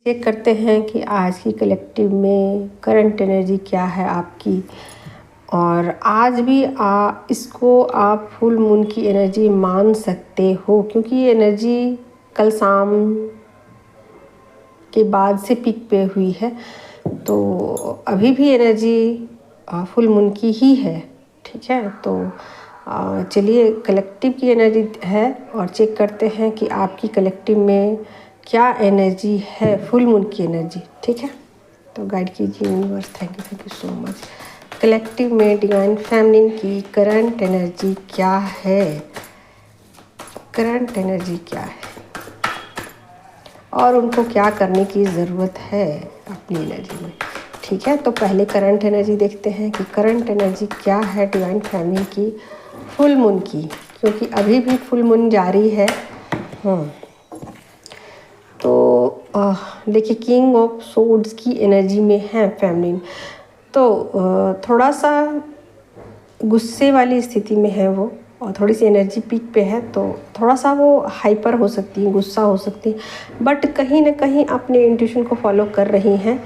Check करते हैं कि आज की कलेक्टिव में करंट एनर्जी क्या है आपकी। और आज भी इसको आप फुल मून की एनर्जी मान सकते हो, क्योंकि ये एनर्जी कल शाम के बाद से पीक पे हुई है। तो अभी भी एनर्जी फुल मून की ही है। ठीक है, तो चलिए कलेक्टिव की एनर्जी है और चेक करते हैं कि आपकी कलेक्टिव में क्या एनर्जी है, फुल मून की एनर्जी। ठीक है, तो गाइड कीजिए universe. Thank you so much. Collective में डिवाइन फेमिनिन की करंट एनर्जी क्या है? करंट एनर्जी क्या है और उनको क्या करने की ज़रूरत है अपनी एनर्जी में। ठीक है, तो पहले करंट एनर्जी देखते हैं कि करंट एनर्जी क्या है डिवाइन फेमिनिन की फुल मून की, क्योंकि अभी भी फुल मून जारी है। तो देखिए, किंग ऑफ सोर्ड्स की एनर्जी में है फेमिनिन, तो थोड़ा सा गुस्से वाली स्थिति में है वो, और थोड़ी सी एनर्जी पीक पे है, तो थोड़ा सा वो हाइपर हो सकती है, गुस्सा हो सकती है, बट कहीं ना कहीं अपने इंट्यूशन को फॉलो कर रही हैं।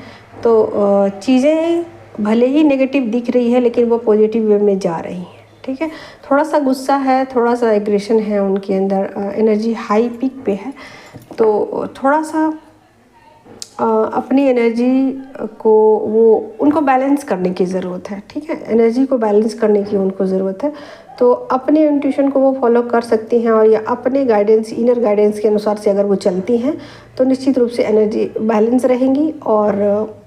तो चीज़ें भले ही नेगेटिव दिख रही है, लेकिन वो पॉजिटिव वे में जा रही हैं। ठीक है, थोड़ा सा गुस्सा है, थोड़ा सा एग्रेशन है उनके अंदर, एनर्जी हाई पीक पे है। तो थोड़ा सा अपनी एनर्जी को उनको बैलेंस करने की ज़रूरत है। ठीक है, एनर्जी को बैलेंस करने की उनको ज़रूरत है। तो अपने इंट्यूशन को वो फॉलो कर सकती हैं, और या अपने गाइडेंस, इनर गाइडेंस के अनुसार से अगर वो चलती हैं तो निश्चित रूप से एनर्जी बैलेंस रहेंगी। और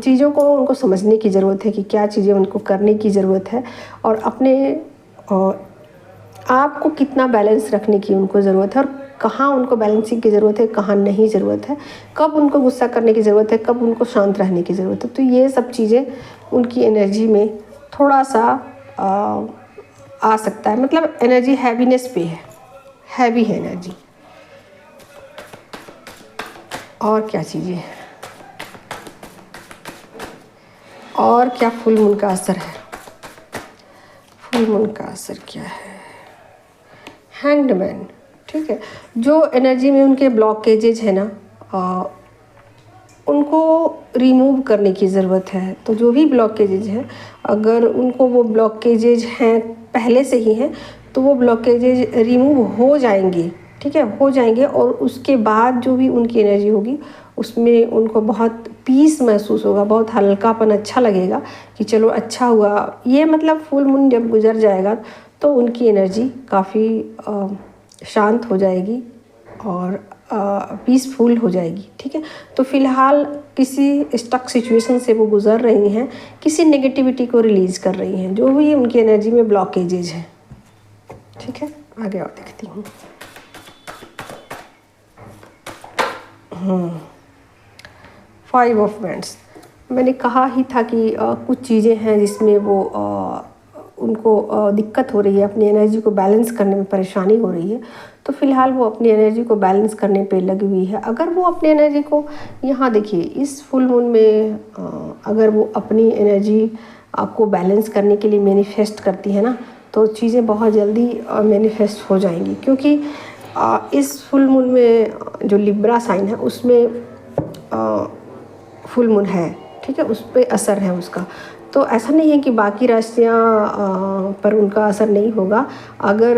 चीज़ों को उनको समझने की ज़रूरत है कि क्या चीज़ें उनको करने की ज़रूरत है, और अपने आपको कितना बैलेंस रखने की उनको ज़रूरत है, और कहाँ उनको बैलेंसिंग की ज़रूरत है, कहाँ नहीं ज़रूरत है, कब उनको गुस्सा करने की ज़रूरत है, कब उनको शांत रहने की ज़रूरत है। तो ये सब चीज़ें उनकी एनर्जी में थोड़ा सा आ सकता है। मतलब एनर्जी हैवीनेस पे है, हैवी है एनर्जी। और क्या चीज़ें हैं, और क्या फुल मून का असर है? फुल मून का असर क्या है? Hanged man. ठीक है, जो एनर्जी में उनके ब्लॉकेजेज है ना, उनको रिमूव करने की ज़रूरत है। तो जो भी ब्लॉकेजेज हैं, अगर उनको वो ब्लॉकेजेज हैं पहले से ही हैं, तो वो ब्लॉकेजेज रिमूव हो जाएंगे। ठीक है, हो जाएंगे, और उसके बाद जो भी उनकी एनर्जी होगी उसमें उनको बहुत पीस महसूस होगा, बहुत हल्कापन, अच्छा लगेगा कि चलो अच्छा हुआ ये। मतलब फुल मून जब गुजर जाएगा तो उनकी एनर्जी काफ़ी शांत हो जाएगी और पीसफुल हो जाएगी। ठीक है, तो फिलहाल किसी स्टक सिचुएशन से वो गुजर रही हैं, किसी नेगेटिविटी को रिलीज़ कर रही हैं, जो भी उनकी एनर्जी में ब्लॉकेजेज हैं। ठीक है, आगे और देखती हूँ। 5 ऑफ वैंड्स। मैंने कहा ही था कि कुछ चीज़ें हैं जिसमें वो उनको दिक्कत हो रही है, अपनी एनर्जी को बैलेंस करने में परेशानी हो रही है। तो फिलहाल वो अपनी एनर्जी को बैलेंस करने पे लगी हुई है। अगर वो अपनी एनर्जी को, यहाँ देखिए इस फुल मून में अगर वो अपनी एनर्जी आपको बैलेंस करने के लिए मैनिफेस्ट करती है ना, तो चीज़ें बहुत जल्दी मैनिफेस्ट हो जाएंगी। क्योंकि इस फुल मून में जो लिब्रा साइन है उसमें फुल मून है। ठीक है, उस पर असर है उसका। तो ऐसा नहीं है कि बाकी राशियाँ पर उनका असर नहीं होगा। अगर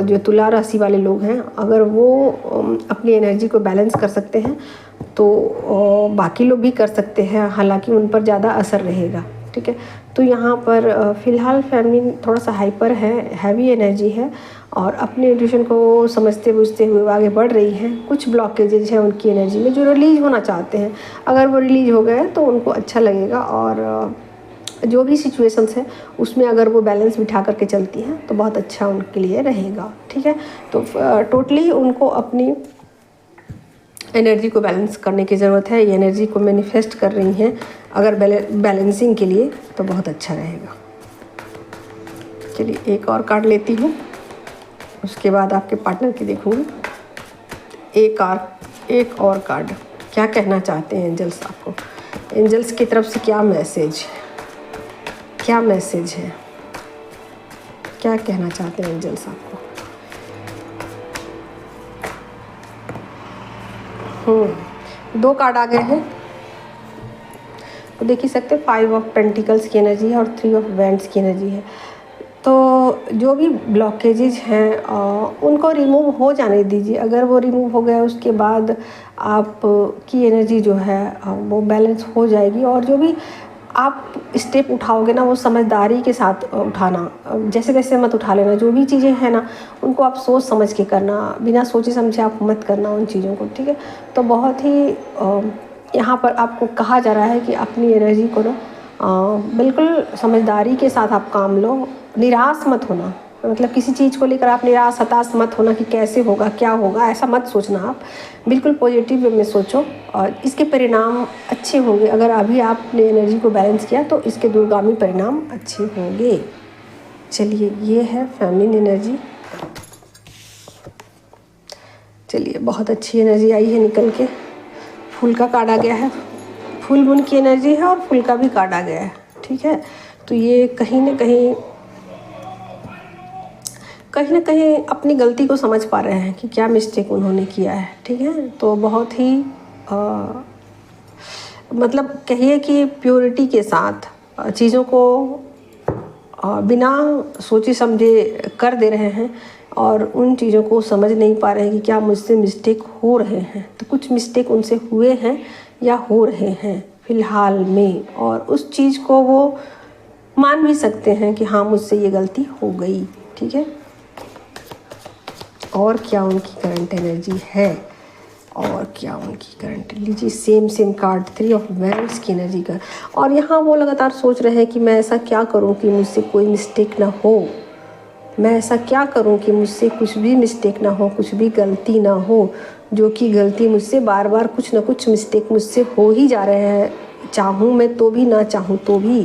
जो तुला राशि वाले लोग हैं, अगर वो अपनी एनर्जी को बैलेंस कर सकते हैं तो बाकी लोग भी कर सकते हैं, हालांकि उन पर ज़्यादा असर रहेगा। ठीक है, तो यहाँ पर फ़िलहाल फेमिनिन थोड़ा सा हाइपर है, हैवी एनर्जी है, और अपने इंट्यूशन को समझते बुझते हुए आगे बढ़ रही हैं। कुछ ब्लॉकेजेज हैं उनकी एनर्जी में जो रिलीज़ होना चाहते हैं। अगर वो रिलीज़ हो गए तो उनको अच्छा लगेगा, और जो भी सिचुएशंस है उसमें अगर वो बैलेंस बिठा करके चलती हैं तो बहुत अच्छा उनके लिए रहेगा। ठीक है, तो टोटली उनको अपनी एनर्जी को बैलेंस करने की ज़रूरत है। ये एनर्जी को मैनिफेस्ट कर रही हैं अगर बैलेंसिंग के लिए, तो बहुत अच्छा रहेगा। चलिए एक और कार्ड लेती हूँ, उसके बाद आपके पार्टनर की देखूँगी। एक और कार्ड, क्या कहना चाहते हैं एंजल्स आपको? एंजल्स की तरफ से क्या मैसेज, क्या मैसेज है, क्या कहना चाहते हैं एंजल्स आपको? 2 कार्ड आ गए हैं, तो देख ही सकते हैं 5 ऑफ पेंटिकल्स की एनर्जी है और 3 ऑफ वैंड्स की एनर्जी है। तो जो भी ब्लॉकेजेज हैं उनको रिमूव हो जाने दीजिए। अगर वो रिमूव हो गया उसके बाद आप की एनर्जी जो है वो बैलेंस हो जाएगी। और जो भी आप स्टेप उठाओगे ना वो समझदारी के साथ उठाना, जैसे तैसे मत उठा लेना। जो भी चीज़ें हैं ना उनको आप सोच समझ के करना, बिना सोचे समझे आप मत करना उन चीज़ों को, ठीक है। तो बहुत ही यहाँ पर आपको कहा जा रहा है कि अपनी एनर्जी को ना बिल्कुल समझदारी के साथ आप काम लो, निराश मत होना। मतलब किसी चीज़ को लेकर आप निराश हताश मत होना कि कैसे होगा क्या होगा, ऐसा मत सोचना। आप बिल्कुल पॉजिटिव वे में सोचो और इसके परिणाम अच्छे होंगे। अगर अभी आपने एनर्जी को बैलेंस किया तो इसके दूरगामी परिणाम अच्छे होंगे। चलिए, ये है फेमिनिन एनर्जी। चलिए, बहुत अच्छी एनर्जी आई है निकल के। फूल का कार्ड आ गया है, फुल मून की एनर्जी है और फूल का भी कार्ड आ गया है, ठीक है। तो ये कहीं ना कहीं अपनी गलती को समझ पा रहे हैं कि क्या मिस्टेक उन्होंने किया है, ठीक है। तो बहुत ही मतलब कहिए कि प्योरिटी के साथ चीज़ों को बिना सोचे समझे कर दे रहे हैं और उन चीज़ों को समझ नहीं पा रहे हैं कि क्या मुझसे मिस्टेक हो रहे हैं। तो कुछ मिस्टेक उनसे हुए हैं या हो रहे हैं फ़िलहाल में, और उस चीज़ को वो मान भी सकते हैं कि हाँ मुझसे ये गलती हो गई, ठीक है। और क्या उनकी करंट एनर्जी है, और क्या उनकी करंट, लीजिए सेम कार्ड 3 ऑफ वैंड्स की एनर्जी का। और यहाँ वो लगातार सोच रहे हैं कि मैं ऐसा क्या करूँ कि मुझसे कोई मिस्टेक ना हो, मैं ऐसा क्या करूँ कि मुझसे कुछ भी मिस्टेक ना हो, कुछ भी गलती ना हो। जो कि गलती मुझसे बार बार कुछ ना कुछ मिस्टेक मुझसे हो ही जा रहे हैं, चाहूँ मैं तो भी ना चाहूँ तो भी।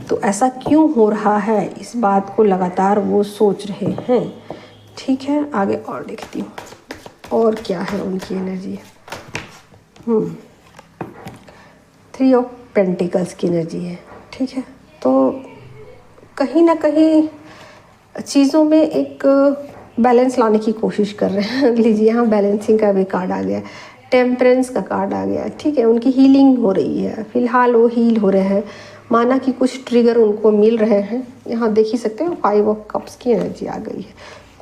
तो ऐसा क्यों हो रहा है, इस बात को लगातार वो सोच रहे हैं, ठीक है। आगे और देखती हूँ और क्या है उनकी एनर्जी। 3 ऑफ पेंटिकल्स की एनर्जी है, ठीक है। तो कहीं ना कहीं चीज़ों में एक बैलेंस लाने की कोशिश कर रहे हैं। लीजिए, यहाँ बैलेंसिंग का भी कार्ड आ गया, टेम्परेंस का कार्ड आ गया, ठीक है। उनकी हीलिंग हो रही है, फ़िलहाल वो हील हो रहे हैं, माना कि कुछ ट्रिगर उनको मिल रहे हैं। यहाँ देख ही सकते हो 5 ऑफ कप्स की एनर्जी आ गई है।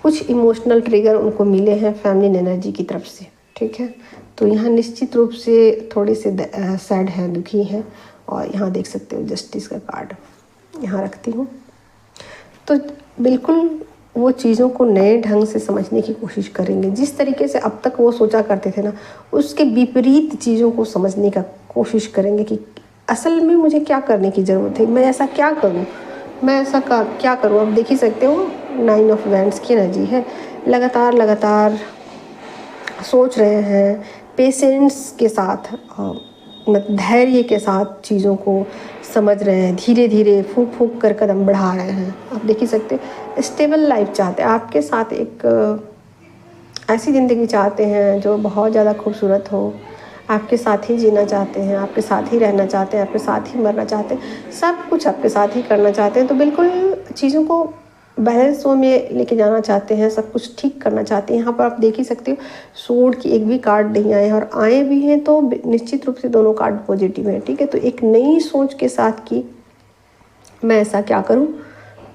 कुछ इमोशनल ट्रिगर उनको मिले हैं फेमिनिन एनर्जी की तरफ से, ठीक है। तो यहाँ निश्चित रूप से थोड़े से सैड हैं, दुखी हैं। और यहाँ देख सकते हो जस्टिस का कार्ड यहाँ रखती हूँ। तो बिल्कुल वो चीज़ों को नए ढंग से समझने की कोशिश करेंगे। जिस तरीके से अब तक वो सोचा करते थे ना, उसके विपरीत चीज़ों को समझने का कोशिश करेंगे कि असल में मुझे क्या करने की ज़रूरत है, मैं ऐसा क्या करूं, मैं ऐसा क्या करूं। अब देख ही सकते हो 9 ऑफ वैंड्स की एनर्जी है। लगातार सोच रहे हैं, पेशेंस के साथ धैर्य के साथ चीज़ों को समझ रहे हैं, धीरे धीरे फूंक फूंक कर कदम बढ़ा रहे हैं। आप देख ही सकते हैं स्टेबल लाइफ चाहते हैं, आपके साथ एक ऐसी ज़िंदगी चाहते हैं जो बहुत ज़्यादा खूबसूरत हो, आपके साथ ही जीना चाहते हैं, आपके साथ ही रहना चाहते हैं, आपके साथ ही मरना चाहते हैं, सब कुछ आपके साथ ही करना चाहते हैं। तो बिल्कुल चीज़ों को बैलेंस में लेके जाना चाहते हैं, सब कुछ ठीक करना चाहते हैं। यहाँ पर आप देख ही सकते हो सोर्ड की एक भी कार्ड नहीं आए हैं, और आए भी हैं तो निश्चित रूप से दोनों कार्ड पॉजिटिव हैं, ठीक है। तो एक नई सोच के साथ कि मैं ऐसा क्या करूँ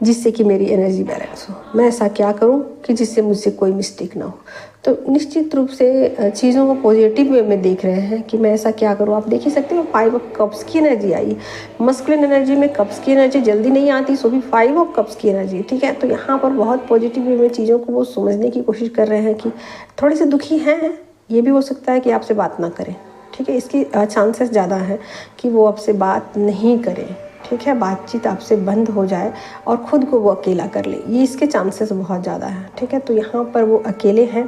जिससे कि मेरी एनर्जी बैलेंस हो, मैं ऐसा क्या करूं कि जिससे मुझसे कोई मिस्टेक ना हो। तो निश्चित रूप से चीज़ों को पॉजिटिव वे में देख रहे हैं कि मैं ऐसा क्या करूं। आप देख ही सकते हो 5 ऑफ कप्स की एनर्जी आई। मस्कुलिन एनर्जी में कप्स की एनर्जी जल्दी नहीं आती, सो भी 5 ऑफ कप्स की एनर्जी, ठीक है। तो यहाँ पर बहुत पॉजिटिव वे में चीज़ों को वो समझने की कोशिश कर रहे हैं कि थोड़े से दुखी हैं, ये भी हो सकता है कि आपसे बात ना करें, ठीक है। इसकी चांसेस ज़्यादा है कि वो आपसे बात नहीं करें, ठीक है। बातचीत आपसे बंद हो जाए और ख़ुद को वो अकेला कर ले, ये इसके चांसेस बहुत ज़्यादा हैं, ठीक है। तो यहाँ पर वो अकेले हैं,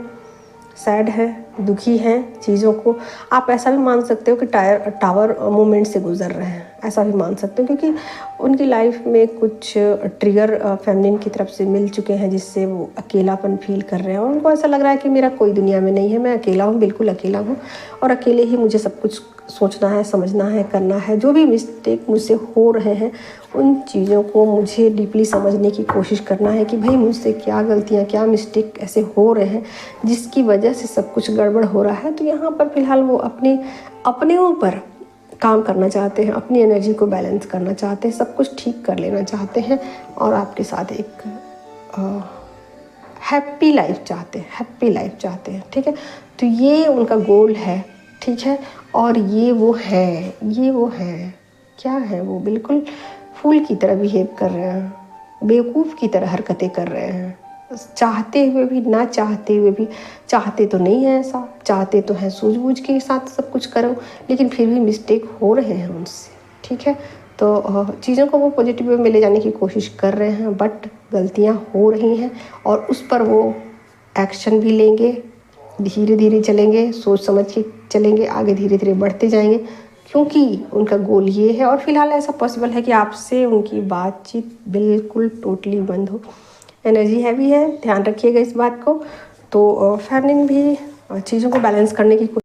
सैड है, दुखी हैं। चीज़ों को आप ऐसा भी मान सकते हो कि टावर मोमेंट से गुजर रहे हैं, ऐसा भी मान सकते हो, क्योंकि उनकी लाइफ में कुछ ट्रिगर फेमिनिन की तरफ से मिल चुके हैं जिससे वो अकेलापन फील कर रहे हैं। और उनको ऐसा लग रहा है कि मेरा कोई दुनिया में नहीं है, मैं अकेला हूँ, बिल्कुल अकेला हूँ, और अकेले ही मुझे सब कुछ सोचना है, समझना है, करना है। जो भी मिस्टेक मुझसे हो रहे हैं उन चीज़ों को मुझे डीपली समझने की कोशिश करना है कि भाई मुझसे क्या गलतियाँ, क्या मिस्टेक ऐसे हो रहे हैं जिसकी वजह से सब कुछ गड़बड़ हो रहा है, तो यहाँ पर फ़िलहाल वो अपने ऊपर काम करना चाहते हैं, अपनी एनर्जी को बैलेंस करना चाहते हैं, सब कुछ ठीक कर लेना चाहते हैं और आपके साथ एक हैप्पी लाइफ चाहते हैं, हैप्पी लाइफ चाहते हैं। ठीक है, तो ये उनका गोल है। ठीक है, और ये वो हैं क्या है, वो बिल्कुल फूल की तरह बिहेव कर रहे हैं, बेवकूफ़ की तरह हरकतें कर रहे हैं, चाहते हुए भी ना चाहते हुए भी। चाहते तो नहीं है ऐसा, चाहते तो हैं सूझबूझ के साथ सब कुछ करो, लेकिन फिर भी मिस्टेक हो रहे हैं उनसे। ठीक है, तो चीज़ों को वो पॉजिटिव वे में ले जाने की कोशिश कर रहे हैं, बट गलतियाँ हो रही हैं और उस पर वो एक्शन भी लेंगे, धीरे धीरे चलेंगे, सोच समझ के चलेंगे, आगे धीरे धीरे बढ़ते जाएंगे, क्योंकि उनका गोल ये है। और फिलहाल ऐसा पॉसिबल है कि आपसे उनकी बातचीत बिल्कुल टोटली बंद हो। एनर्जी हैवी है, ध्यान रखिएगा इस बात को। तो फेमिनिन भी चीज़ों को बैलेंस करने की